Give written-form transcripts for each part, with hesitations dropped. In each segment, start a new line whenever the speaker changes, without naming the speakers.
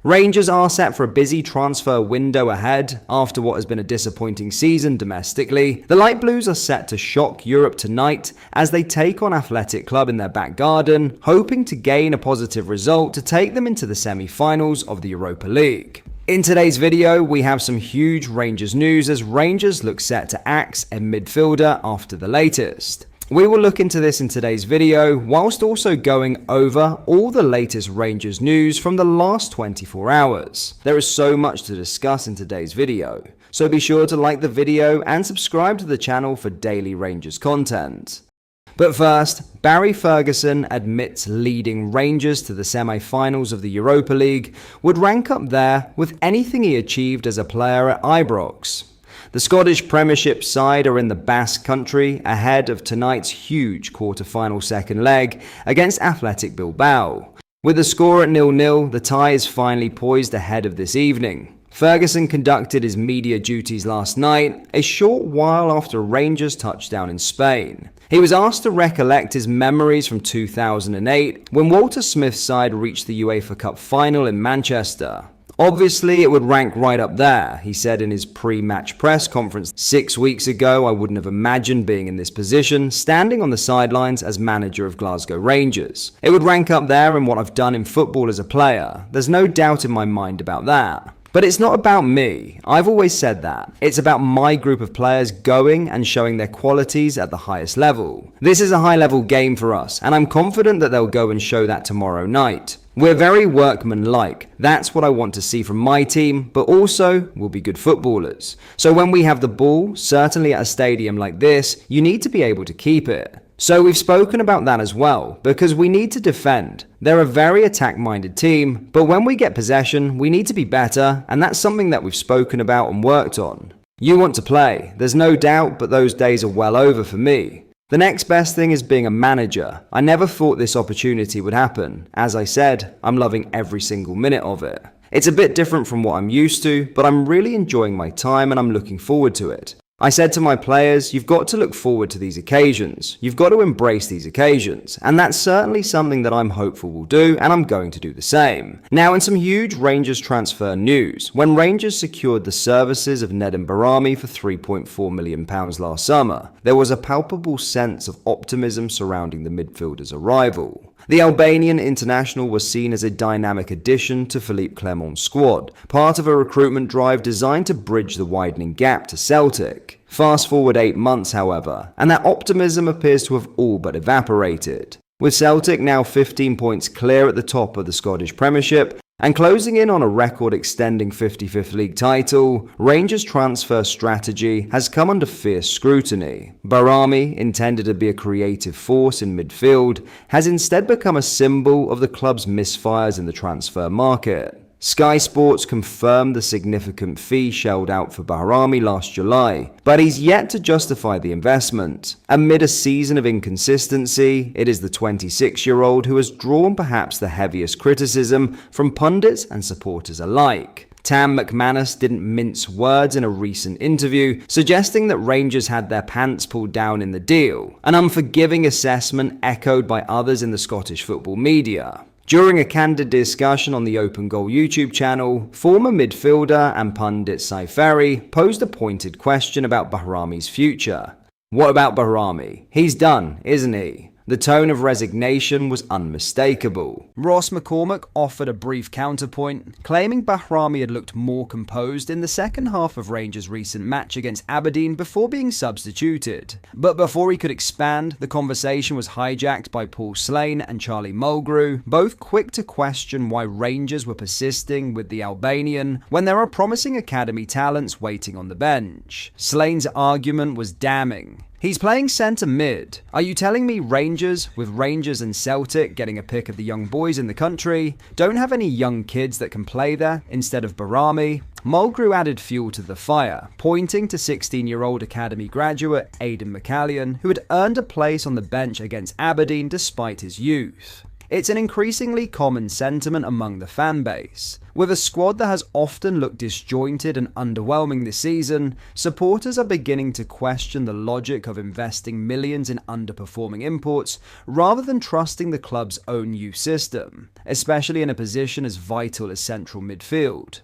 Rangers are set for a busy transfer window ahead after what has been a disappointing season domestically. The Light Blues are set to shock Europe tonight as they take on Athletic Club in their back garden, hoping to gain a positive result to take them into the semi-finals of the Europa League. In today's video, we have some huge Rangers news as Rangers look set to axe a midfielder after the latest. We will look into this in today's video, whilst also going over all the latest Rangers news from the last 24 hours. There is so much to discuss in today's video, so be sure to like the video and subscribe to the channel for daily Rangers content. But first, Barry Ferguson admits leading Rangers to the semi-finals of the Europa League would rank up there with anything he achieved as a player at Ibrox. The Scottish Premiership side are in the Basque Country ahead of tonight's huge quarter-final second leg against Athletic Bilbao. With the score at 0-0, the tie is finally poised ahead of this evening. Ferguson conducted his media duties last night, a short while after Rangers' touchdown in Spain. He was asked to recollect his memories from 2008 when Walter Smith's side reached the UEFA Cup final in Manchester. Obviously, it would rank right up there, he said in his pre-match press conference. 6 weeks ago, I wouldn't have imagined being in this position, standing on the sidelines as manager of Glasgow Rangers. It would rank up there in what I've done in football as a player. There's no doubt in my mind about that. But it's not about me. I've always said that. It's about my group of players going and showing their qualities at the highest level. This is a high-level game for us, and I'm confident that they'll go and show that tomorrow night. We're very workmanlike. That's what I want to see from my team, but also we'll be good footballers. So when we have the ball, certainly at a stadium like this, you need to be able to keep it. So we've spoken about that as well, because we need to defend. They're a very attack-minded team, but when we get possession, we need to be better, and that's something that we've spoken about and worked on. You want to play, there's no doubt, but those days are well over for me. The next best thing is being a manager. I never thought this opportunity would happen. As I said, I'm loving every single minute of it. It's a bit different from what I'm used to, but I'm really enjoying my time and I'm looking forward to it. I said to my players, you've got to look forward to these occasions. You've got to embrace these occasions. And that's certainly something that I'm hopeful will do, and I'm going to do the same. Now, in some huge Rangers transfer news, when Rangers secured the services of Nedim Bahrami for £3.4 million last summer, there was a palpable sense of optimism surrounding the midfielder's arrival. The Albanian international was seen as a dynamic addition to Philippe Clermont's squad, part of a recruitment drive designed to bridge the widening gap to Celtic. Fast forward 8 months, however, and that optimism appears to have all but evaporated. With Celtic now 15 points clear at the top of the Scottish Premiership, and closing in on a record-extending 55th league title, Rangers' transfer strategy has come under fierce scrutiny. Bahrami, intended to be a creative force in midfield, has instead become a symbol of the club's misfires in the transfer market. Sky Sports confirmed the significant fee shelled out for Bahrami last July, but he's yet to justify the investment. Amid a season of inconsistency, it is the 26-year-old who has drawn perhaps the heaviest criticism from pundits and supporters alike. Tam McManus didn't mince words in a recent interview, suggesting that Rangers had their pants pulled down in the deal, an unforgiving assessment echoed by others in the Scottish football media. During a candid discussion on the Open Goal YouTube channel, former midfielder and pundit Sai Ferry posed a pointed question about Bahrami's future. What about Bahrami? He's done, isn't he? The tone of resignation was unmistakable. Ross McCormack offered a brief counterpoint, claiming Bahrami had looked more composed in the second half of Rangers' recent match against Aberdeen before being substituted. But before he could expand, the conversation was hijacked by Paul Slane and Charlie Mulgrew, both quick to question why Rangers were persisting with the Albanian when there are promising academy talents waiting on the bench. Slane's argument was damning. He's playing centre mid. Are you telling me Rangers, with Rangers and Celtic getting a pick of the young boys in the country, don't have any young kids that can play there instead of Bahrami? Mulgrew added fuel to the fire, pointing to 16-year-old academy graduate Aidan McCallion, who had earned a place on the bench against Aberdeen despite his youth. It's an increasingly common sentiment among the fan base. With a squad that has often looked disjointed and underwhelming this season, supporters are beginning to question the logic of investing millions in underperforming imports rather than trusting the club's own youth system, especially in a position as vital as central midfield.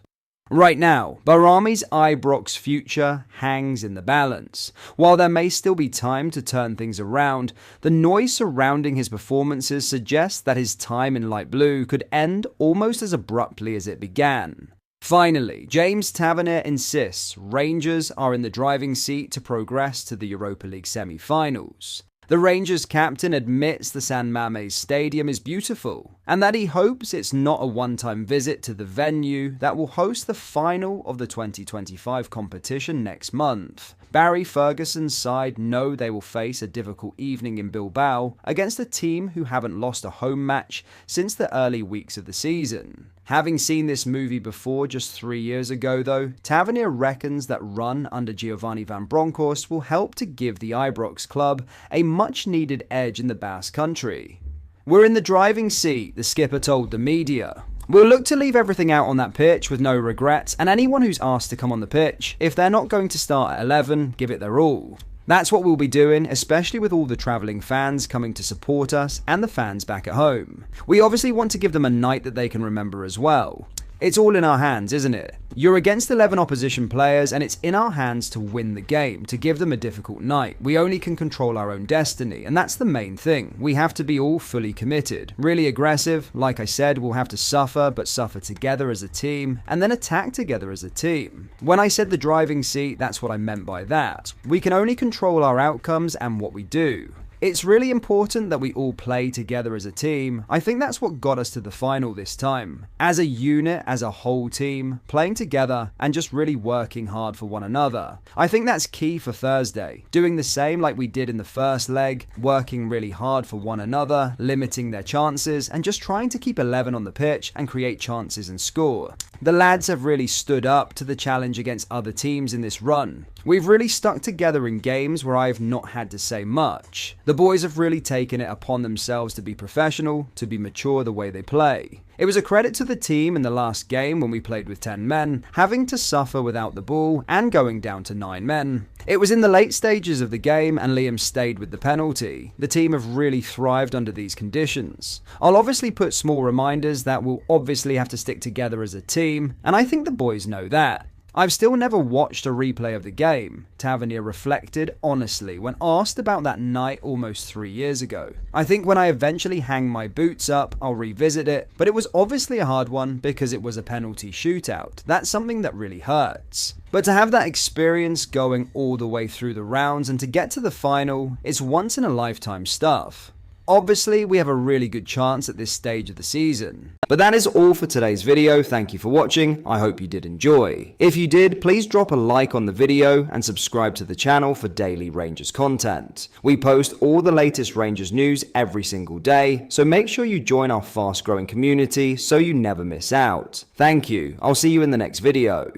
Right now, Bahrami's Ibrox future hangs in the balance. While there may still be time to turn things around, the noise surrounding his performances suggests that his time in light blue could end almost as abruptly as it began. Finally, James Tavernier insists Rangers are in the driving seat to progress to the Europa League semi-finals. The Rangers captain admits the San Mamés Stadium is beautiful, and that he hopes it's not a one-time visit to the venue that will host the final of the 2025 competition next month. Barry Ferguson's side know they will face a difficult evening in Bilbao against a team who haven't lost a home match since the early weeks of the season. Having seen this movie before just 3 years ago though, Tavernier reckons that run under Giovanni van Bronckhorst will help to give the Ibrox club a much needed edge in the Basque Country. "We're in the driving seat," the skipper told the media. "We'll look to leave everything out on that pitch with no regrets, and anyone who's asked to come on the pitch, if they're not going to start at 11, give it their all. That's what we'll be doing, especially with all the travelling fans coming to support us and the fans back at home. We obviously want to give them a night that they can remember as well. It's all in our hands, isn't it? You're against 11 opposition players and it's in our hands to win the game, to give them a difficult night. We only can control our own destiny, and that's the main thing. We have to be all fully committed, really aggressive. Like I said, we'll have to suffer, but suffer together as a team, and then attack together as a team. When I said the driving seat, that's what I meant by that. We can only control our outcomes and what we do. It's really important that we all play together as a team. I think that's what got us to the final this time. As a unit, as a whole team, playing together and just really working hard for one another. I think that's key for Thursday. Doing the same like we did in the first leg, working really hard for one another, limiting their chances, and just trying to keep 11 on the pitch and create chances and score. The lads have really stood up to the challenge against other teams in this run. We've really stuck together in games where I've not had to say much. The boys have really taken it upon themselves to be professional, to be mature the way they play. It was a credit to the team in the last game when we played with 10 men, having to suffer without the ball and going down to 9 men. It was in the late stages of the game and Liam stayed with the penalty. The team have really thrived under these conditions. I'll obviously put small reminders that we'll obviously have to stick together as a team, and I think the boys know that. I've still never watched a replay of the game, Tavernier reflected honestly when asked about that night almost 3 years ago. I think when I eventually hang my boots up, I'll revisit it, but it was obviously a hard one because it was a penalty shootout. That's something that really hurts. But to have that experience going all the way through the rounds and to get to the final, it's once in a lifetime stuff. Obviously, we have a really good chance at this stage of the season. But that is all for today's video. Thank you for watching. I hope you did enjoy. If you did, please drop a like on the video and subscribe to the channel for daily Rangers content. We post all the latest Rangers news every single day, so make sure you join our fast growing community so you never miss out. Thank you. I'll see you in the next video.